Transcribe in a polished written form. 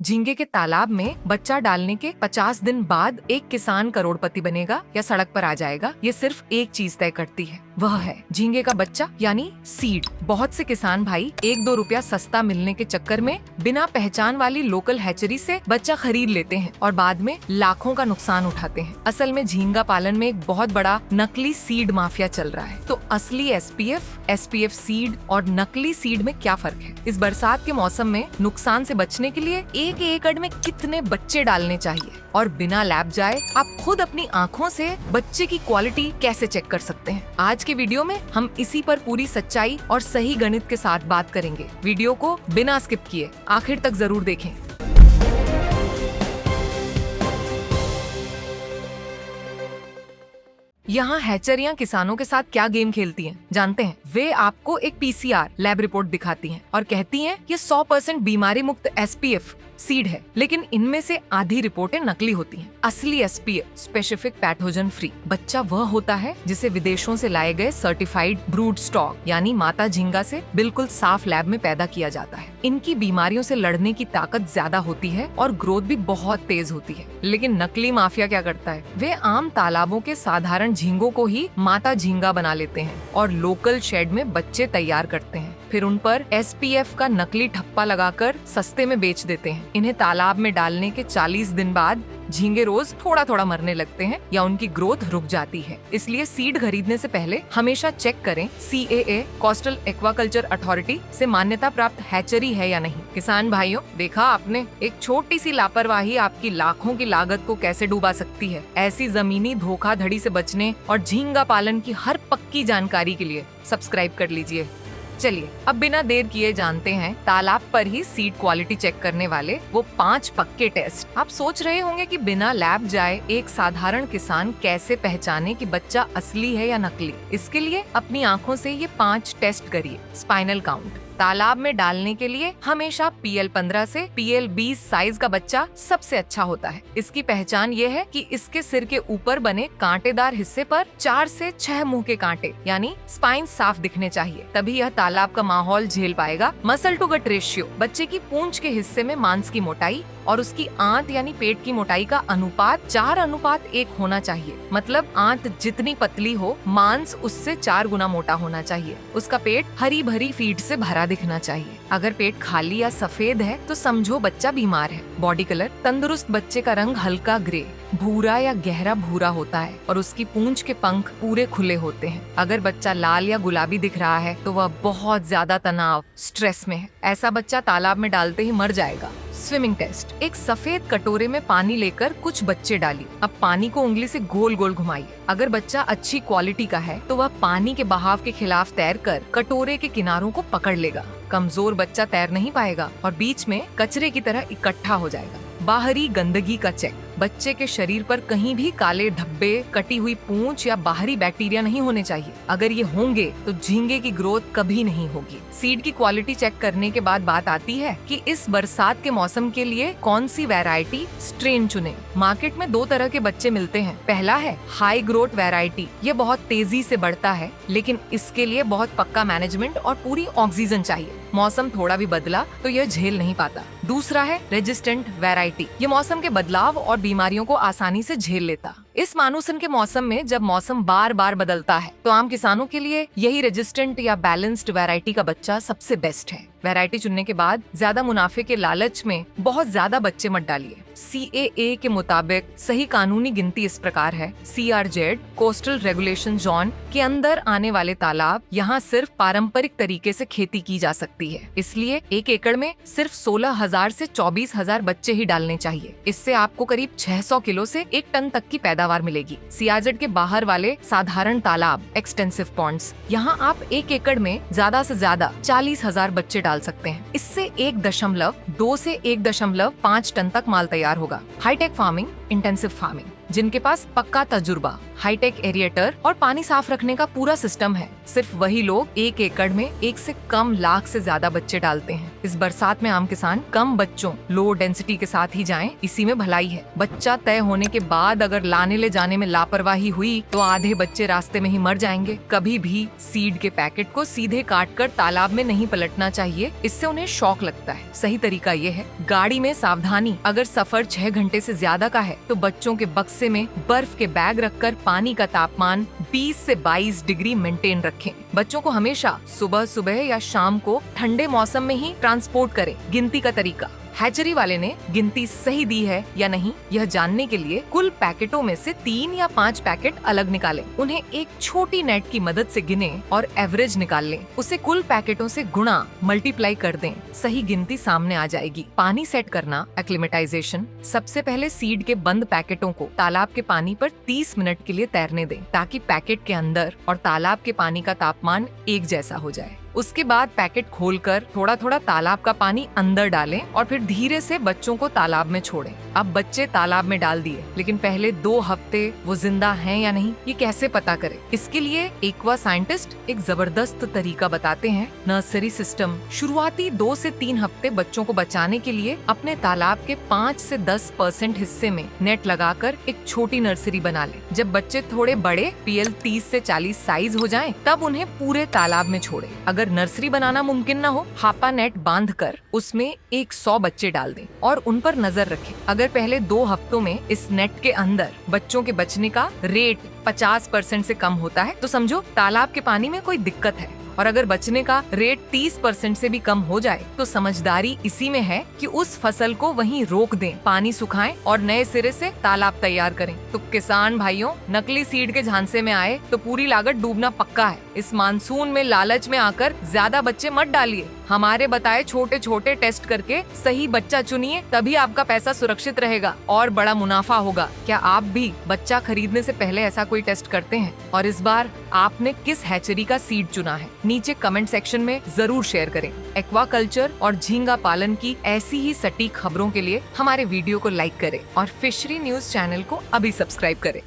झींगे के तालाब में बच्चा डालने के 50 दिन बाद एक किसान करोड़पति बनेगा या सड़क पर आ जाएगा, ये सिर्फ एक चीज तय करती है, वह है झींगे का बच्चा यानी सीड। बहुत से किसान भाई 1-2 रुपया सस्ता मिलने के चक्कर में बिना पहचान वाली लोकल हैचरी से बच्चा खरीद लेते हैं और बाद में लाखों का नुकसान उठाते हैं। असल में झींगा पालन में एक बहुत बड़ा नकली सीड माफिया चल रहा है। तो असली एसपीएफ सीड और नकली सीड में क्या फर्क है? इस बरसात के मौसम में नुकसान से बचने के लिए 1 एकड़ में कितने बच्चे डालने चाहिए और बिना लैब जाए आप खुद अपनी आँखों से बच्चे की क्वालिटी कैसे चेक कर सकते हैं? आज के वीडियो में हम इसी पर पूरी सच्चाई और सही गणित के साथ बात करेंगे। वीडियो को बिना स्किप किए आखिर तक जरूर देखें। यहाँ हैचरियाँ किसानों के साथ क्या गेम खेलती हैं, जानते हैं? वे आपको एक पीसीआर लैब रिपोर्ट दिखाती हैं और कहती हैं ये 100% बीमारी मुक्त एसपीएफ सीड है, लेकिन इनमें से आधी रिपोर्टें नकली होती हैं। असली एसपीएफ स्पेसिफिक पैथोजन फ्री बच्चा वह होता है जिसे विदेशों से लाए गए सर्टिफाइड ब्रूड स्टॉक यानी माता झींगा से बिल्कुल साफ लैब में पैदा किया जाता है। इनकी बीमारियों से लड़ने की ताकत ज्यादा होती है और ग्रोथ भी बहुत तेज होती है। लेकिन नकली माफिया क्या करता है? वे आम तालाबों के साधारण झींगों को ही माता झींगा बना लेते हैं और लोकल शेड में बच्चे तैयार करते हैं, फिर उन पर एसपीएफ का नकली ठप्पा लगाकर सस्ते में बेच देते हैं। इन्हें तालाब में डालने के 40 दिन बाद झींगे रोज थोड़ा थोड़ा मरने लगते हैं या उनकी ग्रोथ रुक जाती है। इसलिए सीड खरीदने से पहले हमेशा चेक करें CAA कोस्टल एक्वाकल्चर अथॉरिटी से मान्यता प्राप्त हैचरी है या नहीं। किसान भाइयों, देखा आपने, एक छोटी सी लापरवाही आपकी लाखों की लागत को कैसे डूबा सकती है। ऐसी जमीनी धोखाधड़ी से बचने और झींगा पालन की हर पक्की जानकारी के लिए सब्सक्राइब कर लीजिए। चलिए अब बिना देर किए जानते हैं तालाब पर ही सीड क्वालिटी चेक करने वाले वो 5 पक्के टेस्ट। आप सोच रहे होंगे कि बिना लैब जाए एक साधारण किसान कैसे पहचाने कि बच्चा असली है या नकली। इसके लिए अपनी आंखों से ये 5 टेस्ट करिए। स्पाइनल काउंट, तालाब में डालने के लिए हमेशा PL15 से PL20 साइज का बच्चा सबसे अच्छा होता है। इसकी पहचान ये है कि इसके सिर के ऊपर बने कांटेदार हिस्से पर 4 से 6 मुंह के कांटे यानी स्पाइन साफ दिखने चाहिए, तभी यह तालाब का माहौल झेल पाएगा। मसल टू गट रेशियो, बच्चे की पूंछ के हिस्से में मांस की मोटाई और उसकी आंत यानी पेट की मोटाई का अनुपात 4:1 होना चाहिए। मतलब आंत जितनी पतली हो, मांस उससे 4 गुना मोटा होना चाहिए। उसका पेट हरी भरी फीड से भरा दिखना चाहिए। अगर पेट खाली या सफेद है तो समझो बच्चा बीमार है। बॉडी कलर, तंदुरुस्त बच्चे का रंग हल्का ग्रे, भूरा या गहरा भूरा होता है और उसकी पूंछ के पंख पूरे खुले होते हैं। अगर बच्चा लाल या गुलाबी दिख रहा है तो वह बहुत ज्यादा तनाव, स्ट्रेस में है। ऐसा बच्चा तालाब में डालते ही मर जाएगा। स्विमिंग टेस्ट, एक सफेद कटोरे में पानी लेकर कुछ बच्चे डालिए। अब पानी को उंगली से गोल गोल घुमाइए। अगर बच्चा अच्छी क्वालिटी का है तो वह पानी के बहाव के खिलाफ तैरकर कटोरे के किनारों को पकड़ लेगा। कमजोर बच्चा तैर नहीं पाएगा और बीच में कचरे की तरह इकट्ठा हो जाएगा। बाहरी गंदगी का चेक, बच्चे के शरीर पर कहीं भी काले धब्बे, कटी हुई पूंछ या बाहरी बैक्टीरिया नहीं होने चाहिए। अगर ये होंगे तो झींगे की ग्रोथ कभी नहीं होगी। सीड की क्वालिटी चेक करने के बाद बात आती है कि इस बरसात के मौसम के लिए कौन सी वैरायटी, स्ट्रेन चुने। मार्केट में 2 तरह के बच्चे मिलते हैं। पहला है हाई ग्रोथ वैरायटी, ये बहुत तेजी से बढ़ता है, लेकिन इसके लिए बहुत पक्का मैनेजमेंट और पूरी ऑक्सीजन चाहिए। मौसम थोड़ा भी बदला तो यह झेल नहीं पाता। दूसरा है रेजिस्टेंट वैरायटी, ये मौसम के बदलाव और बीमारियों को आसानी से झेल लेता। इस मानसून के मौसम में जब मौसम बार बार बदलता है तो आम किसानों के लिए यही रेजिस्टेंट या बैलेंस्ड वैरायटी का बच्चा सबसे बेस्ट है। वैरायटी चुनने के बाद ज्यादा मुनाफे के लालच में बहुत ज्यादा बच्चे मत डालिए। CAA के मुताबिक सही कानूनी गिनती इस प्रकार है: CRZ कोस्टल रेगुलेशन जोन के अंदर आने वाले तालाब, यहाँ सिर्फ पारंपरिक तरीके से खेती की जा सकती है। इसलिए 1 एकड़ में सिर्फ 16,000 से 24,000 बच्चे ही डालने चाहिए। इससे आपको करीब 600 किलो से 1 टन तक की पैदावार मिलेगी। CRZ के बाहर वाले साधारण तालाब, एक्सटेंसिव पॉन्ड्स, यहाँ आप 1 एकड़ में ज्यादा से ज्यादा 40,000 बच्चे डाल सकते हैं। इससे 1.2 से 1.5 टन तक माल तैयार होगा। हाईटेक फार्मिंग, इंटेंसिव फार्मिंग, जिनके पास पक्का तजुर्बा, हाईटेक एरिएटर और पानी साफ रखने का पूरा सिस्टम है। सिर्फ वही लोग 1 एकड़ में 1 से कम लाख से ज्यादा बच्चे डालते हैं। इस बरसात में आम किसान कम बच्चों, लो डेंसिटी के साथ ही जाएं, इसी में भलाई है। बच्चा तय होने के बाद अगर लाने ले जाने में लापरवाही हुई तो आधे बच्चे रास्ते में ही मर जाएंगे। कभी भी सीड के पैकेट को सीधे काटकर तालाब में नहीं पलटना चाहिए, इससे उन्हें शौक लगता है। सही तरीका ये है, गाड़ी में सावधानी, अगर सफर 6 घंटे से ज्यादा का है तो बच्चों के बक्से में बर्फ के बैग रखकर पानी का तापमान 20 से 22 डिग्री मेंटेन रखें। बच्चों को हमेशा सुबह सुबह या शाम को ठंडे मौसम में ही ट्रांसपोर्ट करें। गिनती का तरीका, हैचरी वाले ने गिनती सही दी है या नहीं यह जानने के लिए कुल पैकेटों में से 3 या 5 पैकेट अलग निकालें। उन्हें एक छोटी नेट की मदद से गिने और एवरेज निकाल लें। उसे कुल पैकेटों से गुणा, मल्टीप्लाई कर दें। सही गिनती सामने आ जाएगी। पानी सेट करना, एक्लिमेटाइजेशन। सबसे पहले सीड के बंद पैकेटों को तालाब के पानी पर 30 मिनट के लिए तैरने दें, ताकि पैकेट के अंदर और तालाब के पानी का तापमान एक जैसा हो जाए। उसके बाद पैकेट खोलकर थोड़ा थोड़ा तालाब का पानी अंदर डालें और फिर धीरे से बच्चों को तालाब में छोड़ें। अब बच्चे तालाब में डाल दिए, लेकिन पहले 2 हफ्ते वो जिंदा हैं या नहीं ये कैसे पता करें? इसके लिए एक्वा साइंटिस्ट एक जबरदस्त तरीका बताते हैं, नर्सरी सिस्टम। शुरुआती 2 से 3 हफ्ते बच्चों को बचाने के लिए अपने तालाब के 5 से 10% हिस्से में नेट लगाकर एक छोटी नर्सरी बना लें। जब बच्चे थोड़े बड़े, PL 30 से 40 साइज हो जाएं, तब उन्हें पूरे तालाब में छोड़ें। अगर नर्सरी बनाना मुमकिन न हो, हापा नेट बांधकर उसमें 100 बच्चे डाल दें और उन पर नजर रखें। अगर पहले 2 हफ्तों में इस नेट के अंदर बच्चों के बचने का रेट 50% से कम होता है तो समझो तालाब के पानी में कोई दिक्कत है। और अगर बचने का रेट 30% से भी कम हो जाए तो समझदारी इसी में है कि उस फसल को वहीं रोक दें, पानी सुखाएं और नए सिरे से तालाब तैयार करें। तो किसान भाइयों, नकली सीड के झांसे में आए तो पूरी लागत डूबना पक्का है। इस मानसून में लालच में आकर ज्यादा बच्चे मत डालिए। हमारे बताए छोटे छोटे टेस्ट करके सही बच्चा चुनिए, तभी आपका पैसा सुरक्षित रहेगा और बड़ा मुनाफा होगा। क्या आप भी बच्चा खरीदने से पहले ऐसा कोई टेस्ट करते हैं? और इस बार आपने किस हैचरी का सीड चुना है? नीचे कमेंट सेक्शन में जरूर शेयर करें। एक्वाकल्चर और झींगा पालन की ऐसी ही सटीक खबरों के लिए हमारे वीडियो को लाइक करें और फिशरी न्यूज चैनल को अभी सब्सक्राइब करें।